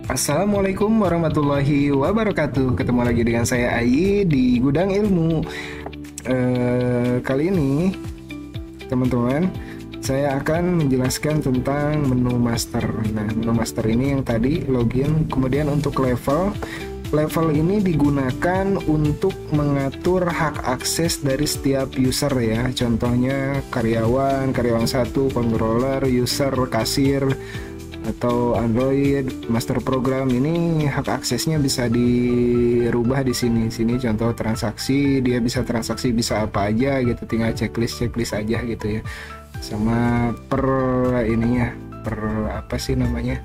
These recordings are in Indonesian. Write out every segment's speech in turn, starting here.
Assalamualaikum warahmatullahi wabarakatuh. Ketemu lagi dengan saya Ayi di Gudang Ilmu. Kali ini, teman-teman, saya akan menjelaskan tentang menu master. Nah, menu master ini yang tadi login, kemudian untuk level ini digunakan untuk mengatur hak akses dari setiap user ya. Contohnya karyawan 1, controller, user, kasir, atau Android master program. Ini hak aksesnya bisa dirubah di sini. Contoh transaksi, dia bisa transaksi bisa apa aja gitu, tinggal checklist aja gitu ya. Sama per ininya, per apa sih namanya?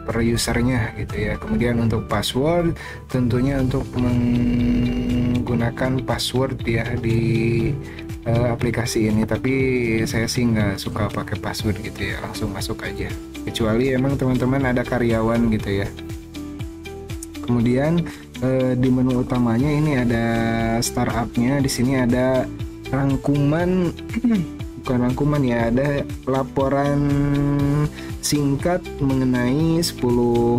Per usernya gitu ya. Kemudian untuk password, tentunya untuk menggunakan password ya di aplikasi ini, tapi saya sih nggak suka pakai password gitu ya, langsung masuk aja, kecuali emang teman-teman ada karyawan gitu ya. Kemudian di menu utamanya ini ada startupnya, di sini ada rangkuman bukan rangkuman ya, ada laporan singkat mengenai 10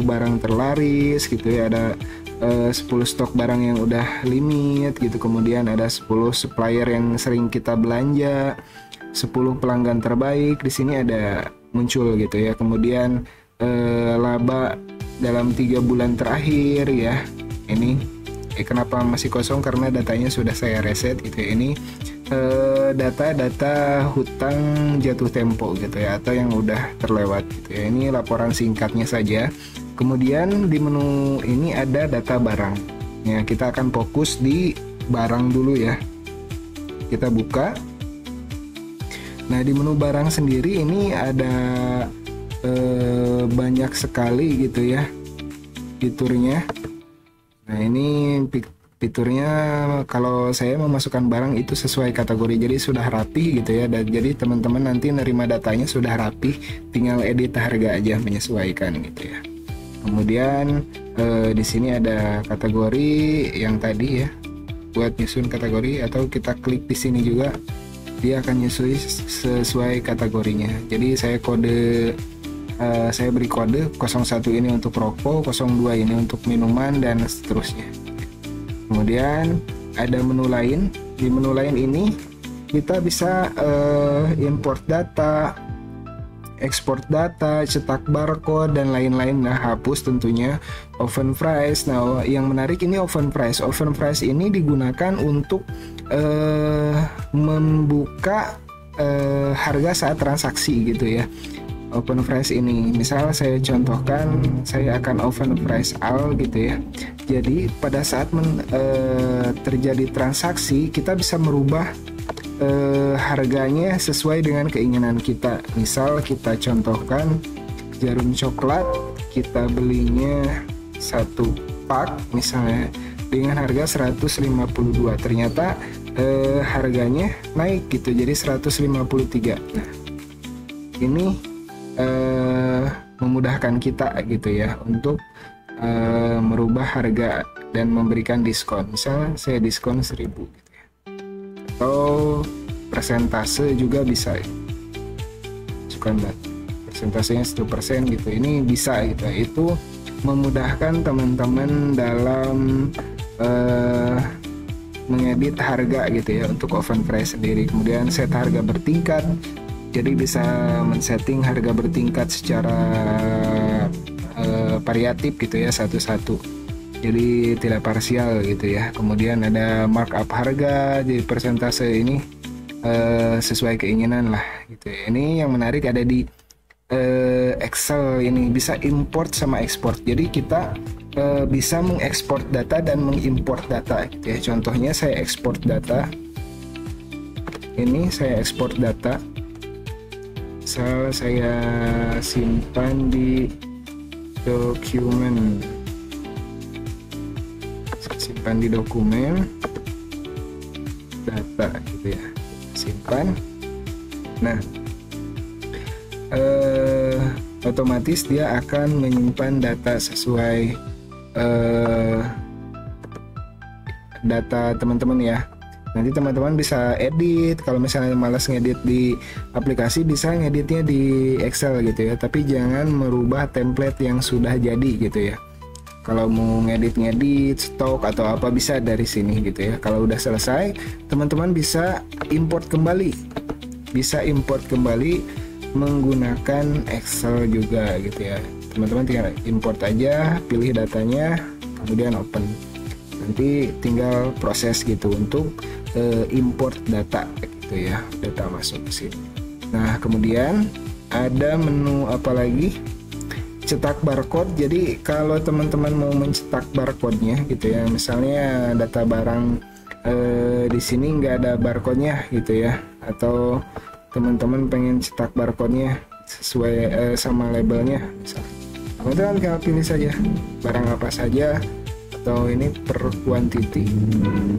barang terlaris gitu ya, ada 10 stok barang yang udah limit gitu, kemudian ada 10 supplier yang sering kita belanja, 10 pelanggan terbaik di sini ada muncul gitu ya. Kemudian laba dalam 3 bulan terakhir ya. Ini kenapa masih kosong, karena datanya sudah saya reset gitu ya. Ini data-data hutang jatuh tempo gitu ya, atau yang udah terlewat gitu ya. Ini laporan singkatnya saja. Kemudian di menu ini ada data barang ya, kita akan fokus di barang dulu ya. Kita buka. Nah, di menu barang sendiri ini ada banyak sekali gitu ya fiturnya. Nah, ini fiturnya kalau saya memasukkan barang itu sesuai kategori, jadi sudah rapi gitu ya. Dan jadi teman-teman nanti nerima datanya sudah rapi, tinggal edit harga aja, menyesuaikan gitu ya. Kemudian di sini ada kategori yang tadi ya, buat nyusun kategori, atau kita klik di sini juga dia akan nyusun sesuai kategorinya. Jadi saya beri kode 01 ini untuk rokok, 02 ini untuk minuman, dan seterusnya. Kemudian ada menu lain. Di menu lain ini kita bisa import data, ekspor data, cetak barcode, dan lain-lain. Nah, hapus tentunya open price. Nah, yang menarik ini open price. Open price ini digunakan untuk membuka harga saat transaksi gitu ya. Open price ini, misal saya contohkan, saya akan open price all gitu ya. Jadi pada saat terjadi transaksi, kita bisa merubah harganya sesuai dengan keinginan kita. Misal kita contohkan jarum coklat, kita belinya 1 pak misalnya dengan harga 152, ternyata harganya naik gitu jadi 153. Nah, ini memudahkan kita gitu ya untuk merubah harga dan memberikan diskon. Misalnya saya diskon 1000 gitu ya. Atau persentase juga bisa, masukkan persentasenya 1% gitu, ini bisa gitu. Itu memudahkan teman-teman dalam mengedit harga gitu ya untuk open price sendiri. Kemudian set harga bertingkat, jadi bisa men-setting harga bertingkat secara variatif gitu ya, satu-satu, jadi tidak parsial gitu ya. Kemudian ada markup harga, jadi persentase ini sesuai keinginan lah gitu ya. Ini yang menarik ada di Excel ini, bisa import sama ekspor. Jadi kita bisa mengekspor data dan mengimport data gitu ya. Contohnya saya ekspor data. Ini saya ekspor data. Misal saya simpan di dokumen, data gitu ya, simpan. Nah, otomatis dia akan menyimpan data sesuai data teman-teman ya. Nanti teman-teman bisa edit, kalau misalnya malas ngedit di aplikasi bisa ngeditnya di Excel gitu ya, tapi jangan merubah template yang sudah jadi gitu ya. Kalau mau ngedit-ngedit stok atau apa bisa dari sini gitu ya. Kalau udah selesai, teman-teman bisa import kembali. Bisa import kembali menggunakan Excel juga gitu ya. Teman-teman tinggal import aja, pilih datanya, kemudian open. Nanti tinggal proses gitu untuk import data gitu ya, data masuk ke sini. Nah, kemudian ada menu apa lagi? Cetak barcode. Jadi kalau teman-teman mau mencetak barcode-nya gitu ya, misalnya data barang di sini nggak ada barcode-nya gitu ya, atau teman-teman pengen cetak barcode-nya sesuai sama labelnya, misalnya teman-teman tinggal pilih saja barang apa saja, atau ini per quantity,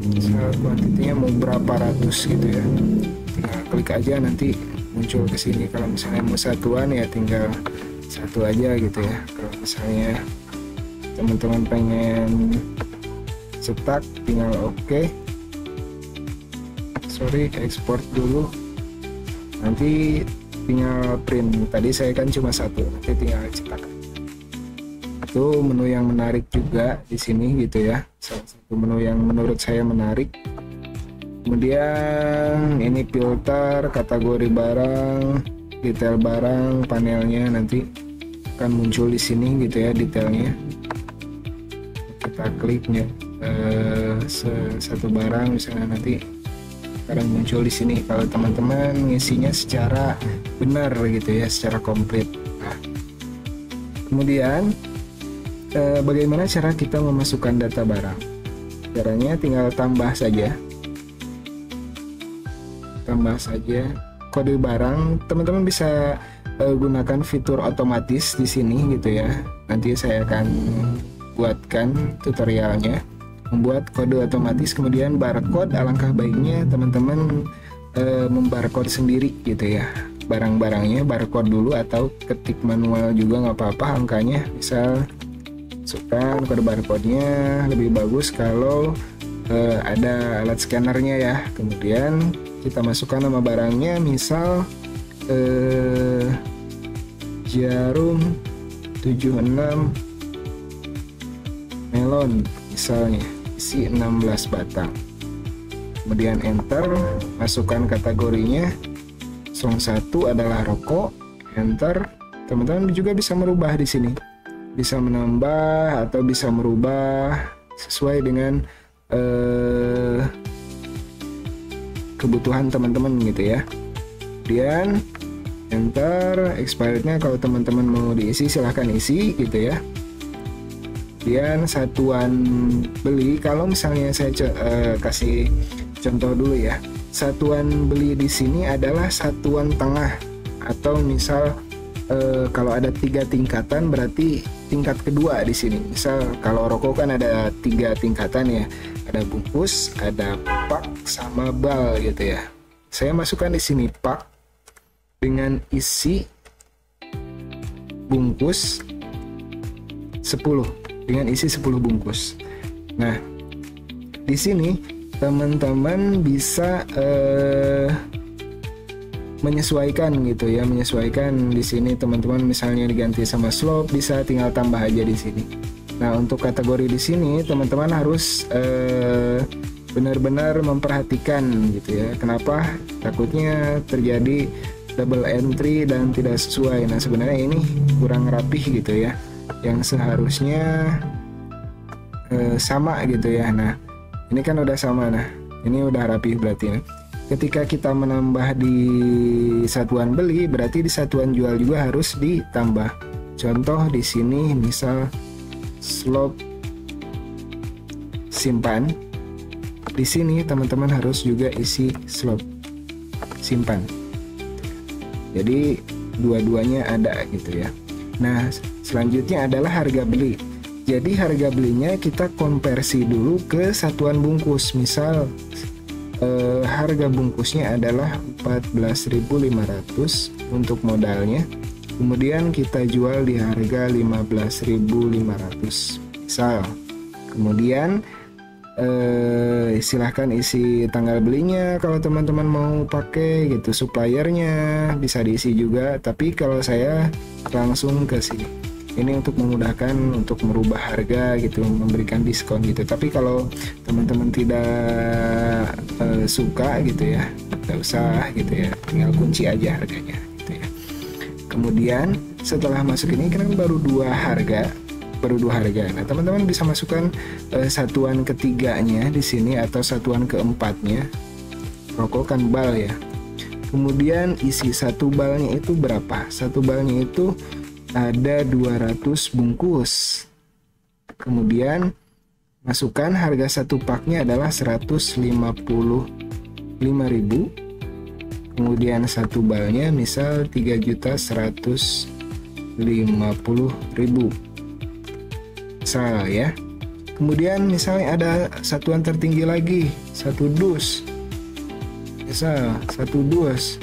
misal kuantitinya mau berapa ratus gitu ya, tinggal klik aja nanti muncul ke sini. Kalau misalnya mau satuan ya tinggal satu aja gitu ya. Kalau misalnya teman-teman pengen cetak tinggal oke. Sorry, ekspor dulu, nanti tinggal print. Tadi saya kan cuma satu, nanti tinggal cetak. Itu menu yang menarik juga di sini gitu ya, salah satu menu yang menurut saya menarik. Kemudian ini filter, kategori barang, detail barang, panelnya nanti akan muncul di sini gitu ya, detailnya. Kita kliknya satu barang misalnya, nanti akan muncul di sini kalau teman-teman ngisinya secara benar gitu ya, secara komplit. Nah, kemudian bagaimana cara kita memasukkan data barang? Caranya tinggal tambah saja kode barang. Teman-teman bisa gunakan fitur otomatis di sini gitu ya. Nanti saya akan buatkan tutorialnya membuat kode otomatis. Kemudian barcode, alangkah baiknya teman-teman membarcode sendiri gitu ya, barang-barangnya barcode dulu, atau ketik manual juga nggak apa-apa angkanya. Misal masukkan kode barcode-nya, lebih bagus kalau ada alat scannernya ya. Kemudian kita masukkan nama barangnya, misal jarum 76 melon misalnya, isi 16 batang. Kemudian enter, masukkan kategorinya. 01 adalah rokok, enter. Teman-teman juga bisa merubah di sini, bisa menambah atau bisa merubah sesuai dengan kebutuhan teman-teman gitu ya. Kemudian enter, expirednya kalau teman-teman mau diisi silahkan isi gitu ya. Kemudian satuan beli, kalau misalnya saya kasih contoh dulu ya, satuan beli di sini adalah satuan tengah, atau misal kalau ada 3 tingkatan berarti tingkat kedua di sini. Misal kalau rokok kan ada 3 tingkatan ya, ada bungkus, ada pak, sama bal gitu ya. Saya masukkan di sini pak dengan isi bungkus 10, dengan isi 10 bungkus. Nah, di sini teman-teman bisa menyesuaikan gitu ya, menyesuaikan di sini teman-teman misalnya diganti sama slope, bisa tinggal tambah aja di sini. Nah, untuk kategori di sini teman-teman harus benar-benar memperhatikan gitu ya. Kenapa? Takutnya terjadi double entry dan tidak sesuai. Nah, sebenarnya ini kurang rapih gitu ya, yang seharusnya sama gitu ya. Nah, ini kan udah sama, nah ini udah rapih berarti. Ketika kita menambah di satuan beli, berarti di satuan jual juga harus ditambah. Contoh di sini misal slope simpan, di sini teman-teman harus juga isi slope simpan. Jadi dua-duanya ada gitu ya. Nah, selanjutnya adalah harga beli. Jadi harga belinya kita konversi dulu ke satuan bungkus. Misal harga bungkusnya adalah 14.500 untuk modalnya. Kemudian kita jual di harga 15.500 misal. Kemudian silahkan isi tanggal belinya kalau teman-teman mau pakai gitu, suppliernya bisa diisi juga, tapi kalau saya langsung ke sini. Ini untuk memudahkan untuk merubah harga gitu, memberikan diskon gitu. Tapi kalau teman-teman tidak suka gitu ya, nggak usah gitu ya, tinggal kunci aja harganya gitu ya. Kemudian setelah masuk ini kan baru dua harga. Nah, teman-teman bisa masukkan satuan ketiganya di sini atau satuan keempatnya. Rokok kan bal ya. Kemudian isi satu balnya itu berapa? Satu balnya itu ada 200 bungkus. Kemudian masukkan harga satu paknya adalah 155.000. Kemudian satu balnya misal 3.150.000. Misal ya. Kemudian misalnya ada satuan tertinggi lagi, satu dus. Misal satu dus.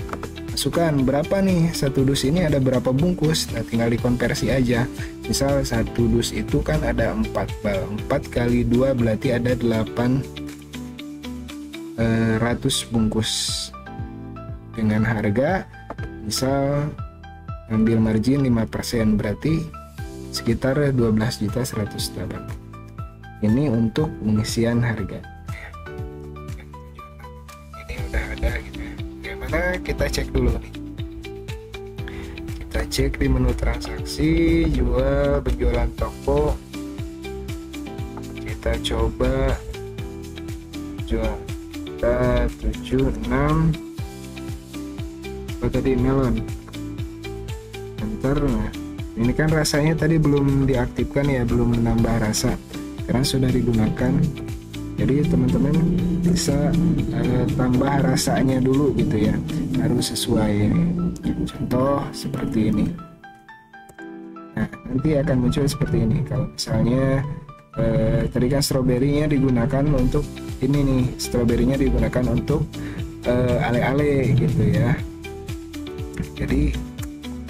Masukkan berapa nih, satu dus ini ada berapa bungkus. Nah, tinggal dikonversi aja. Misal satu dus itu kan ada 4 bal, 4 kali 2 berarti ada 800 bungkus dengan harga misal ambil margin 5%, berarti sekitar 12.108. Ini untuk pengisian harga. Kita cek dulu nih. Kita cek di menu transaksi, jual, penjualan toko. Kita coba jual. Kita 76. Apa tadi, melon. Enter. Nah, ini kan rasanya tadi belum diaktifkan ya, belum menambah rasa karena sudah digunakan. Jadi teman-teman bisa tambah rasanya dulu gitu ya, harus sesuai. Contoh seperti ini. Nah, nanti akan muncul seperti ini. Kalau misalnya tadi kan stroberinya digunakan untuk ini nih, stroberinya digunakan untuk ale-ale gitu ya. Jadi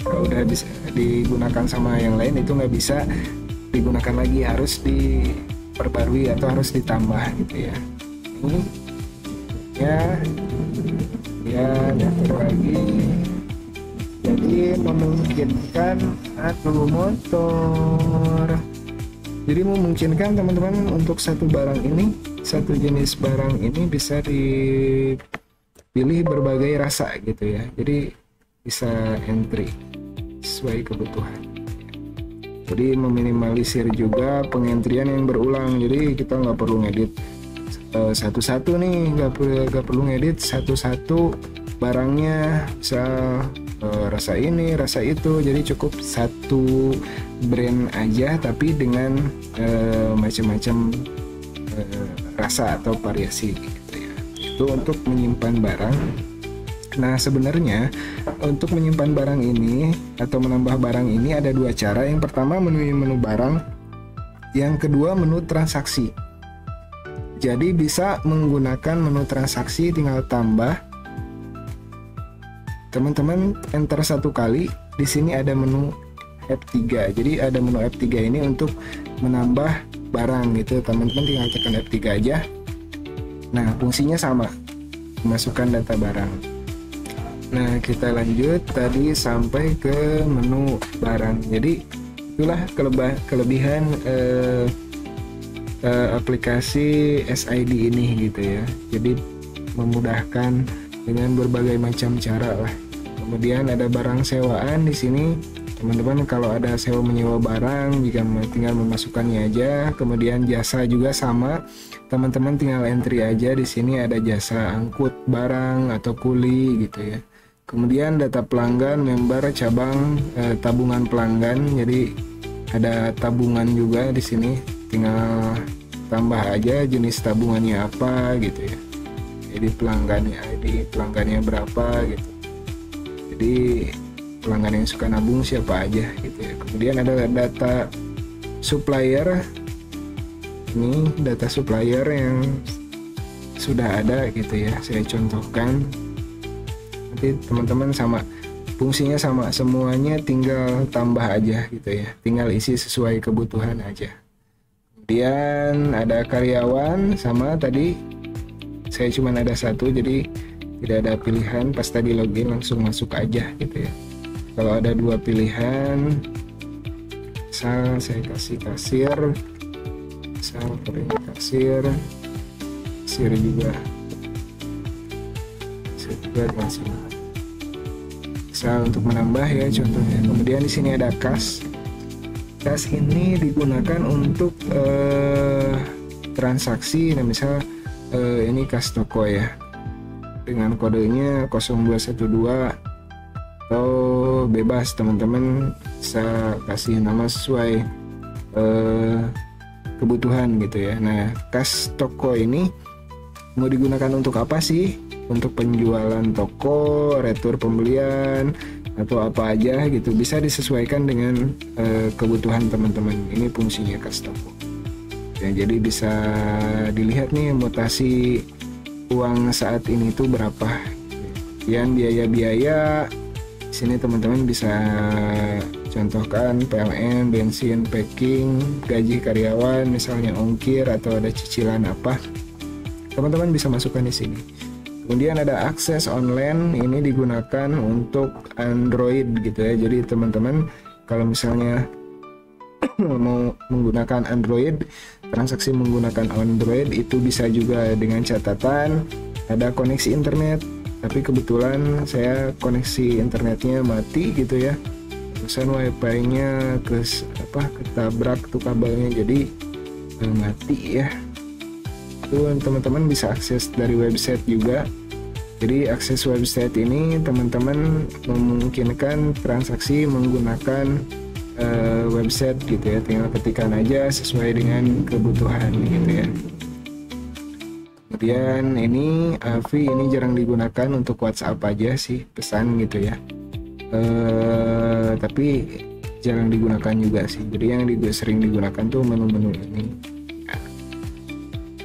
kalau udah bisa digunakan sama yang lain itu nggak bisa digunakan lagi, harus diperbarui atau harus ditambah gitu ya. Ini ya daftar lagi. Jadi memungkinkan atau motor. Jadi memungkinkan teman-teman untuk satu barang ini, satu jenis barang ini bisa dipilih berbagai rasa gitu ya. Jadi bisa entry sesuai kebutuhan. Jadi meminimalisir juga pengentrian yang berulang. Jadi kita nggak perlu ngedit satu-satu nih, nggak perlu ngedit satu-satu barangnya, misal rasa ini, rasa itu. Jadi cukup satu brand aja, tapi dengan macam-macam rasa atau variasi gitu ya. Itu untuk menyimpan barang. Nah, sebenarnya untuk menyimpan barang ini atau menambah barang ini ada dua cara. Yang pertama menu barang, yang kedua menu transaksi. Jadi bisa menggunakan menu transaksi, tinggal tambah. Teman-teman enter satu kali, di sini ada menu F3. Jadi ada menu F3 ini untuk menambah barang gitu. Teman-teman tinggal tekan F3 aja. Nah, fungsinya sama, masukkan data barang. Nah, kita lanjut tadi sampai ke menu barang. Jadi itulah kelebihan aplikasi SID ini gitu ya. Jadi memudahkan dengan berbagai macam cara lah. Kemudian ada barang sewaan di sini. Teman-teman kalau ada sewa menyewa barang, jika tinggal memasukkannya aja. Kemudian jasa juga sama. Teman-teman tinggal entry aja, di sini ada jasa angkut barang atau kuli gitu ya. Kemudian data pelanggan, member, cabang, tabungan pelanggan. Jadi ada tabungan juga di sini. Tinggal tambah aja jenis tabungannya apa gitu ya. Jadi pelanggannya berapa gitu. Jadi pelanggan yang suka nabung siapa aja gitu ya. Kemudian ada data supplier. Ini data supplier yang sudah ada gitu ya. Saya contohkan. Nanti teman-teman sama, fungsinya sama, semuanya tinggal tambah aja gitu ya, tinggal isi sesuai kebutuhan aja. Kemudian ada karyawan, sama tadi saya cuma ada satu, jadi tidak ada pilihan. Pas tadi login langsung masuk aja gitu ya. Kalau ada dua pilihan, misal saya kasih kasir, misal ini kasir juga, saya juga kasih. Misal untuk menambah ya contohnya. Kemudian di sini ada kas. Kas ini digunakan untuk transaksi. Nah misal ini kas toko ya, dengan kodenya 0212, atau bebas teman-teman bisa kasih nama sesuai kebutuhan gitu ya. Nah kas toko ini mau digunakan untuk apa sih? Untuk penjualan toko, retur pembelian, atau apa aja gitu, bisa disesuaikan dengan kebutuhan teman-teman. Ini fungsinya kas toko ya. Jadi bisa dilihat nih mutasi uang saat ini tuh berapa. Kemudian biaya-biaya di sini teman-teman bisa contohkan PLN, bensin, packing, gaji karyawan, misalnya ongkir atau ada cicilan apa, teman-teman bisa masukkan di sini. Kemudian ada akses online, ini digunakan untuk Android gitu ya. Jadi teman-teman kalau misalnya mau menggunakan Android, transaksi menggunakan Android itu bisa juga dengan catatan ada koneksi internet. Tapi kebetulan saya koneksi internetnya mati gitu ya. Terusan wifi-nya ketabrak tuh kabelnya, jadi mati ya. Itu teman-teman bisa akses dari website juga. Jadi akses website ini teman-teman memungkinkan transaksi menggunakan website gitu ya, tinggal ketikkan aja sesuai dengan kebutuhan gitu ya. Kemudian ini AVI ini jarang digunakan, untuk WhatsApp aja sih pesan gitu ya. Tapi jarang digunakan juga sih. Jadi yang sering digunakan tuh menu-menu ini.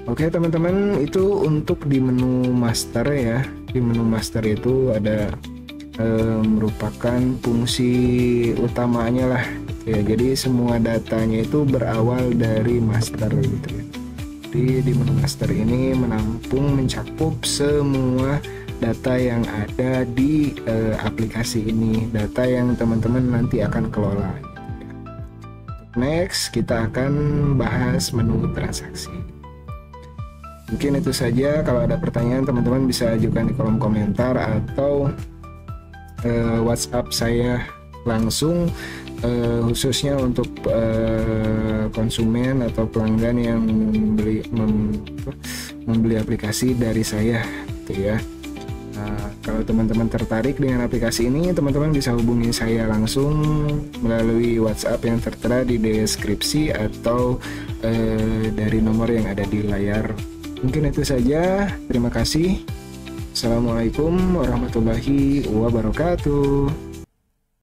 Oke teman-teman, itu untuk di menu master ya. Di menu master itu ada merupakan fungsi utamanya lah ya. Jadi semua datanya itu berawal dari master gitu ya. Jadi di menu master ini mencakup semua data yang ada di aplikasi ini, data yang teman-teman nanti akan kelola gitu ya. Next kita akan bahas menu transaksi. Mungkin itu saja. Kalau ada pertanyaan teman-teman bisa ajukan di kolom komentar atau WhatsApp saya langsung, khususnya untuk konsumen atau pelanggan yang membeli aplikasi dari saya gitu ya. Kalau teman-teman tertarik dengan aplikasi ini, teman-teman bisa hubungi saya langsung melalui WhatsApp yang tertera di deskripsi atau dari nomor yang ada di layar. Mungkin itu saja. Terima kasih. Assalamualaikum warahmatullahi wabarakatuh.